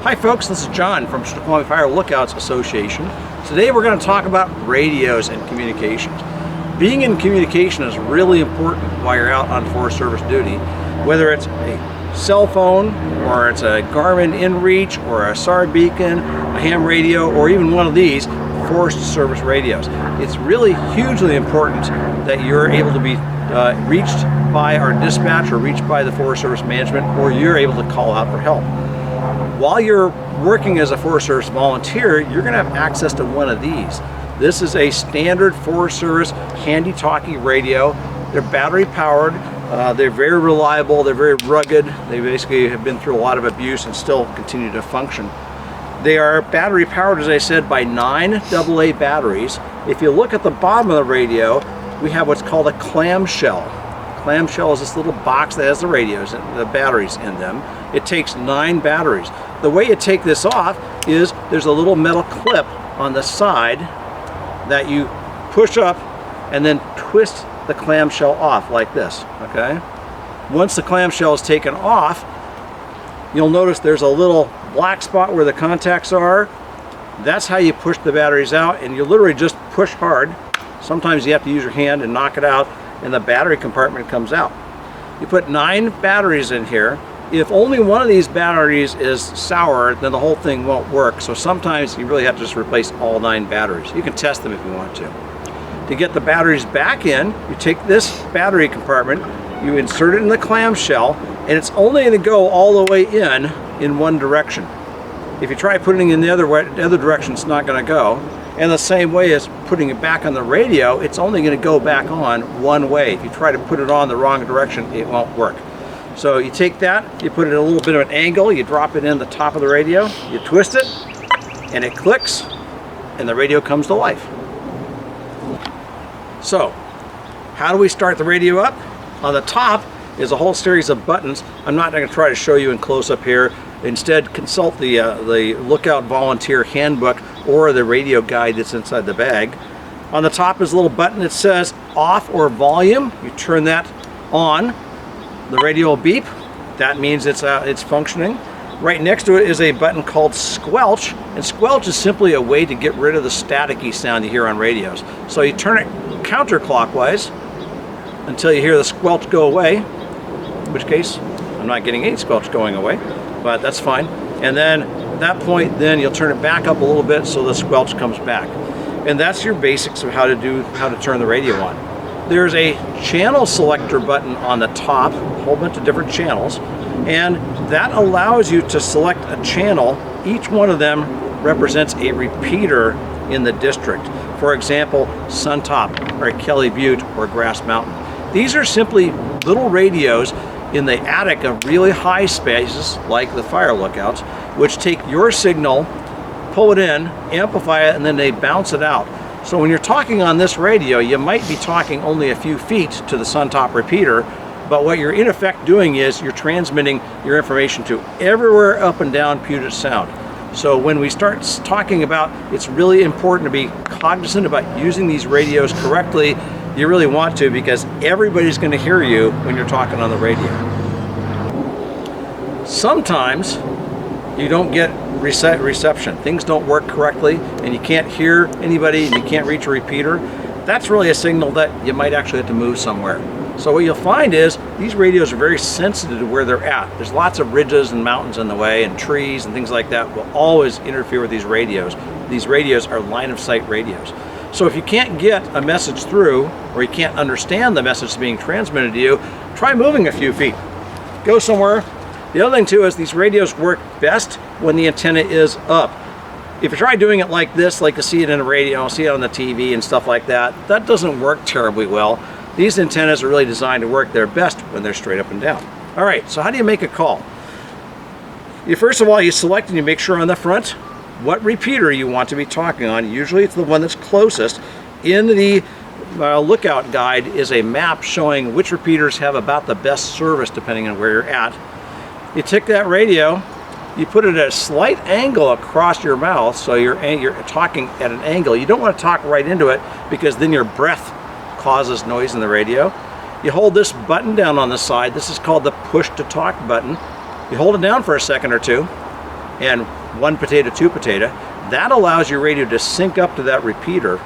Hi folks, this is John from Snoqualmie Fire Lookouts Association. Today we're going to talk about radios and communications. Being in communication is really important while you're out on Forest Service duty, whether it's a cell phone or it's a Garmin InReach or a SAR beacon, a ham radio, or even one of these Forest Service radios. It's really hugely important that you're able to be reached by our dispatch or reached by the Forest Service management, or you're able to call out for help. While you're working as a Forest Service volunteer, you're going to have access to one of these. This is a standard Forest Service handy-talkie radio. They're battery powered, they're very reliable, they're very rugged, they basically have been through a lot of abuse and still continue to function. They are battery powered, as I said, by 9 AA batteries. If you look at the bottom of the radio, we have what's called a clamshell. Clamshell is this little box that has the radios and the batteries in them. It takes 9 batteries. The way you take this off is there's a little metal clip on the side that you push up and then twist the clamshell off like this, okay? Once the clamshell is taken off, you'll notice there's a little black spot where the contacts are. That's how you push the batteries out, and you literally just push hard. Sometimes you have to use your hand and knock it out, and the battery compartment comes out. You put 9 batteries in here. If only one of these batteries is sour, then the whole thing won't work. So sometimes you really have to just replace all 9 batteries. You can test them if you want to. To get the batteries back in, you take this battery compartment, you insert it in the clamshell, and it's only going to go all the way in one direction. If you try putting it in the other direction, it's not going to go. And the same way as putting it back on the radio, it's only going to go back on one way. If you try to put it on the wrong direction, it won't work. So you take that, you put it at a little bit of an angle, you drop it in the top of the radio, you twist it, and it clicks, and the radio comes to life. So, how do we start the radio up? On the top is a whole series of buttons. I'm not going to try to show you in close-up here. Instead, consult the Lookout Volunteer Handbook or the radio guide that's inside the bag. On the top is a little button that says off or volume. You turn that on, the radio will beep. That means it's functioning. Right next to it is a button called squelch, and squelch is simply a way to get rid of the staticky sound you hear on radios. So you turn it counterclockwise until you hear the squelch go away, in which case I'm not getting any squelch going away, but that's fine. And then at that point, then you'll turn it back up a little bit so the squelch comes back. And that's your basics of how to turn the radio on. There's a channel selector button on the top, a whole bunch of different channels, and that allows you to select a channel. Each one of them represents a repeater in the district. For example, Suntop or Kelly Butte or Grass Mountain. These are simply little radios in the attic of really high spaces like the fire lookouts, which take your signal, pull it in, amplify it, and then they bounce it out. So when you're talking on this radio, you might be talking only a few feet to the Suntop repeater, but what you're in effect doing is you're transmitting your information to everywhere up and down Puget Sound. So when we start talking about, it's really important to be cognizant about using these radios correctly. You really want to, because everybody's going to hear you when you're talking on the radio. Sometimes you don't get reception. Things don't work correctly and you can't hear anybody and you can't reach a repeater. That's really a signal that you might actually have to move somewhere. So what you'll find is these radios are very sensitive to where they're at. There's lots of ridges and mountains in the way, and trees and things like that will always interfere with these radios. These radios are line of sight radios. So if you can't get a message through, or you can't understand the message being transmitted to you, try moving a few feet. Go somewhere. The other thing too is these radios work best when the antenna is up. If you try doing it like this, like you see it in a radio, see it on the TV and stuff like that, that doesn't work terribly well. These antennas are really designed to work their best when they're straight up and down. All right, so how do you make a call? First of all, you select and you make sure on the front what repeater you want to be talking on. Usually it's the one that's closest. In the lookout guide is a map showing which repeaters have about the best service depending on where you're at. You take that radio, you put it at a slight angle across your mouth, so you're talking at an angle. You don't want to talk right into it because then your breath causes noise in the radio. You hold this button down on the side. This is called the push to talk button. You hold it down for a second or two. and 1 potato, 2 potato. That allows your radio to sync up to that repeater.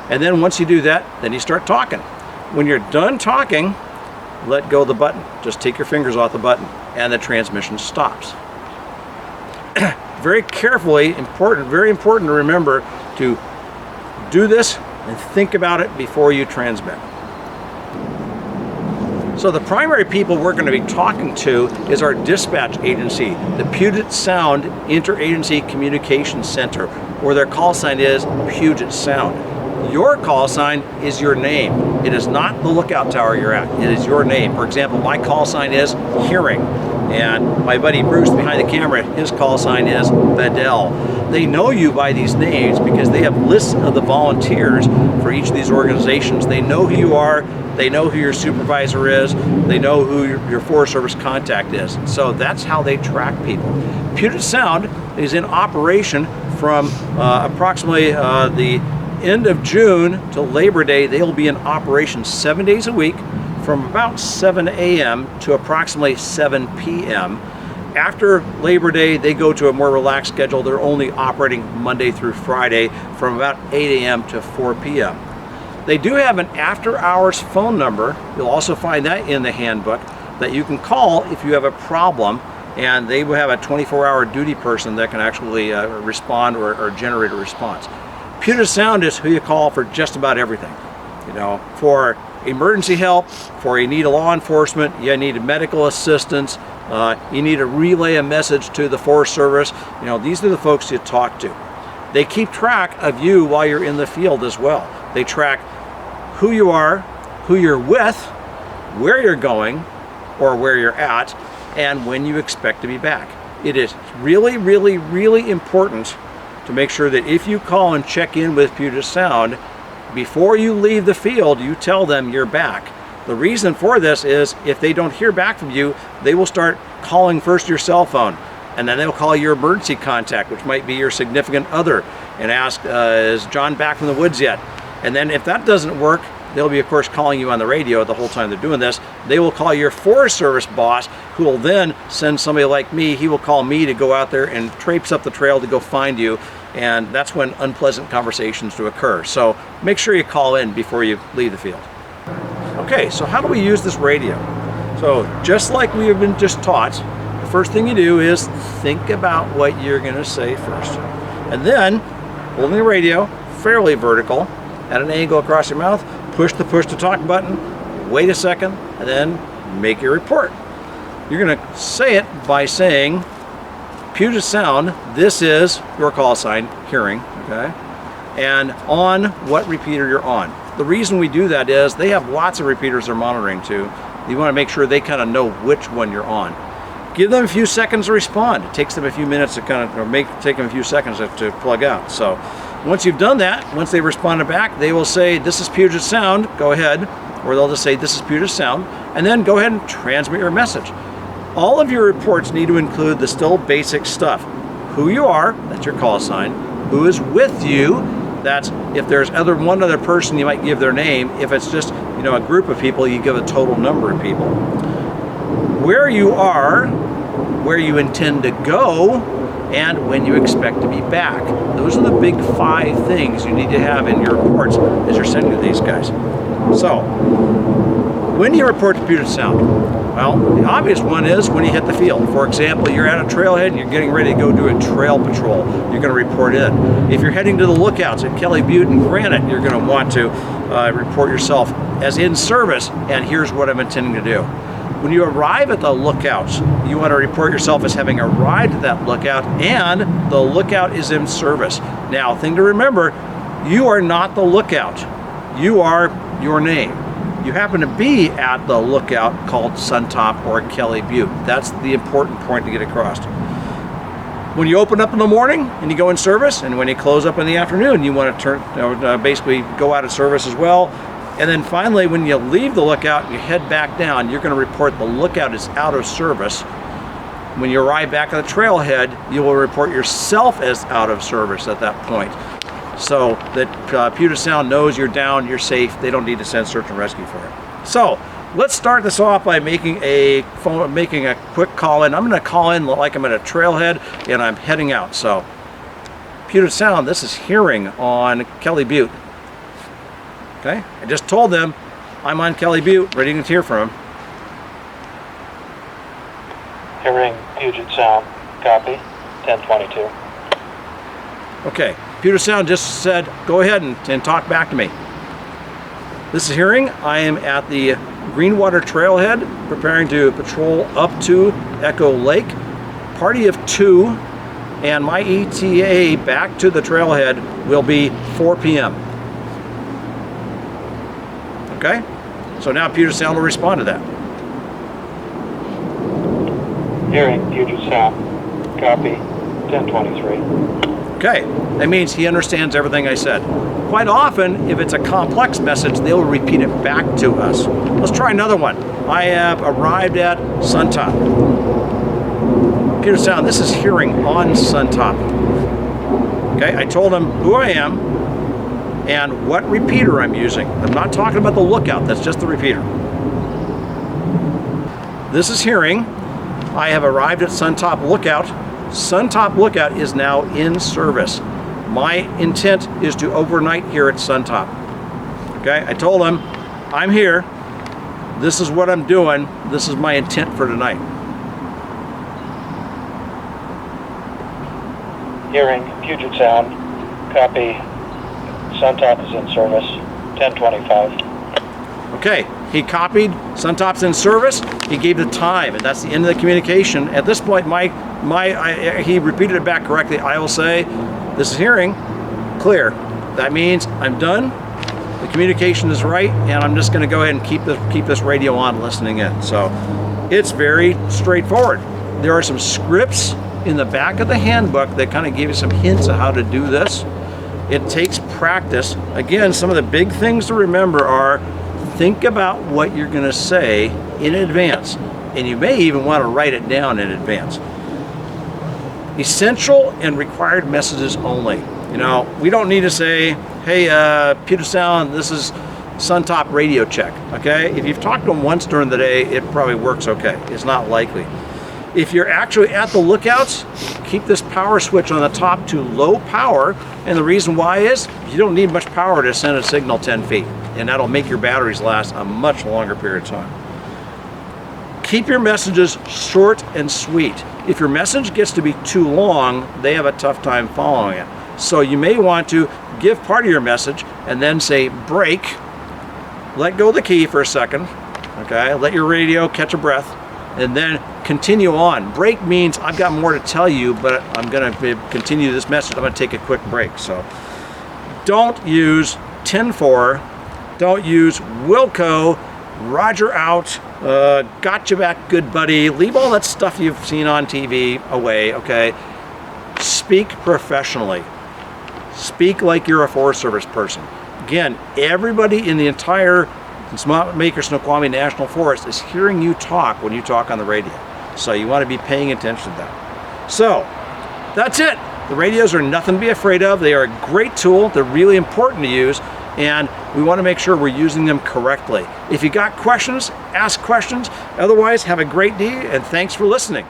And then once you do that, then you start talking. When you're done talking, let go of the button. Just take your fingers off the button and the transmission stops. Very carefully, very important to remember to do this and think about it before you transmit. So the primary people we're going to be talking to is our dispatch agency, the Puget Sound Interagency Communications Center, where their call sign is Puget Sound. Your call sign is your name. It is not the lookout tower you're at. It is your name. For example, my call sign is Hearing, and my buddy Bruce behind the camera, his call sign is Bedell. They know you by these names because they have lists of the volunteers for each of these organizations. They know who you are. They know who your supervisor is. They know who your Forest Service contact is. So that's how they track people. Puget Sound is in operation from approximately the end of June to Labor Day. They'll be in operation 7 days a week from about 7 a.m. to approximately 7 p.m. After Labor Day, they go to a more relaxed schedule. They're only operating Monday through Friday from about 8 a.m. to 4 p.m. They do have an after-hours phone number. You'll also find that in the handbook that you can call if you have a problem, and they will have a 24-hour duty person that can actually respond or generate a response. Puget Sound is who you call for just about everything. You know, for emergency help, for you need a law enforcement, you need medical assistance, you need to relay a message to the Forest Service. You know, these are the folks you talk to. They keep track of you while you're in the field as well. They track who you are, who you're with, where you're going or where you're at, and when you expect to be back. It is really, really, really important to make sure that if you call and check in with Puget Sound, before you leave the field, you tell them you're back. The reason for this is if they don't hear back from you, they will start calling first your cell phone, and then they'll call your emergency contact, which might be your significant other, and ask, is John back from the woods yet? And then if that doesn't work, they'll be, of course, calling you on the radio the whole time they're doing this. They will call your Forest Service boss, who will then send somebody like me. He will call me to go out there and traipse up the trail to go find you. And that's when unpleasant conversations do occur. So make sure you call in before you leave the field. Okay, so how do we use this radio? So just like we have been just taught, the first thing you do is think about what you're going to say first. And then, holding the radio fairly vertical, at an angle across your mouth, push the push to talk button, wait a second, and then make your report. You're going to say it by saying, Puget Sound, this is your call sign, Hearing, okay? And on what repeater you're on. The reason we do that is they have lots of repeaters they're monitoring too. You want to make sure they kind of know which one you're on. Give them a few seconds to respond. It takes them a few minutes to kind of, or take them a few seconds to plug out. So once you've done that, once they responded back, they will say, this is Puget Sound, go ahead. Or they'll just say, this is Puget Sound, and then go ahead and transmit your message. All of your reports need to include the still basic stuff. Who you are, that's your call sign. Who is with you, that's if there's one other person, you might give their name. If it's just, you know, a group of people, you give a total number of people. Where you are, where you intend to go, and when you expect to be back. Those are the big 5 things you need to have in your reports as you're sending to these guys. So, when do you report to Puget Sound? Well, the obvious one is when you hit the field. For example, you're at a trailhead and you're getting ready to go do a trail patrol. You're going to report in. If you're heading to the lookouts at Kelly Butte and Granite, you're going to want to report yourself as in service, and here's what I'm intending to do. When you arrive at the lookouts, you want to report yourself as having arrived at that lookout, and the lookout is in service. Now, thing to remember, you are not the lookout. You are your name. You happen to be at the lookout called Suntop or Kelly Butte. That's the important point to get across. When you open up in the morning and you go in service, and when you close up in the afternoon, you want to basically go out of service as well. And then finally, when you leave the lookout and you head back down, you're going to report the lookout is out of service. When you arrive back at the trailhead, you will report yourself as out of service at that point. So that Puget Sound knows you're down, you're safe, they don't need to send search and rescue for it. So, let's start this off by making a quick call in. I'm going to call in like I'm at a trailhead and I'm heading out. So, Puget Sound, this is Hearing on Kelly Butte. Okay, I just told them I'm on Kelly Butte, ready to hear from him. Hearing Puget Sound, copy, 1022. Okay, Puget Sound just said, go ahead and talk back to me. This is Hearing. I am at the Greenwater Trailhead, preparing to patrol up to Echo Lake. Party of 2, and my ETA back to the trailhead will be 4 p.m. Okay? So now Puget Sound will respond to that. Hearing Puget Sound, copy, 1023. Okay, that means he understands everything I said. Quite often, if it's a complex message, they'll repeat it back to us. Let's try another one. I have arrived at Suntop. Puget Sound, this is Hearing on Suntop. Okay, I told him who I am and what repeater I'm using. I'm not talking about the lookout, that's just the repeater. This is Hearing. I have arrived at Suntop Lookout. Suntop Lookout is now in service. My intent is to overnight here at Suntop. Okay, I told him, I'm here. This is what I'm doing. This is my intent for tonight. Hearing Puget Sound, copy, Suntop is in service, 1025. Okay, he copied, Suntop's in service, he gave the time, and that's the end of the communication. At this point, he repeated it back correctly. I will say, this is Hearing, clear. That means I'm done, the communication is right, and I'm just gonna go ahead and keep this radio on listening in. So, it's very straightforward. There are some scripts in the back of the handbook that kind of give you some hints of how to do this. It takes practice. Again, some of the big things to remember are, think about what you're going to say in advance, and you may even want to write it down in advance. Essential and required messages only. You know, we don't need to say, hey, Puget Sound, this is Suntop radio check, okay? If you've talked to them once during the day, it probably works okay. It's not likely. If you're actually at the lookouts, keep this power switch on the top to low power, and the reason why is you don't need much power to send a signal 10 feet, and that'll make your batteries last a much longer period of time. Keep your messages short and sweet. If your message gets to be too long, they have a tough time following it. So you may want to give part of your message and then say break, let go of the key for a second, okay? Let your radio catch a breath, and then continue on. Break means I've got more to tell you, but I'm gonna continue this message. I'm gonna take a quick break. So don't use 10-4, don't use Wilco, Roger out, gotcha back, good buddy. Leave all that stuff you've seen on TV away, okay? Speak professionally. Speak like you're a Forest Service person. Again, everybody in the entire Maker Snoqualmie National Forest is hearing you talk when you talk on the radio. So you want to be paying attention to that. So that's it. The radios are nothing to be afraid of. They are a great tool. They're really important to use, and we want to make sure we're using them correctly. If you got questions, ask questions. Otherwise, have a great day, and thanks for listening.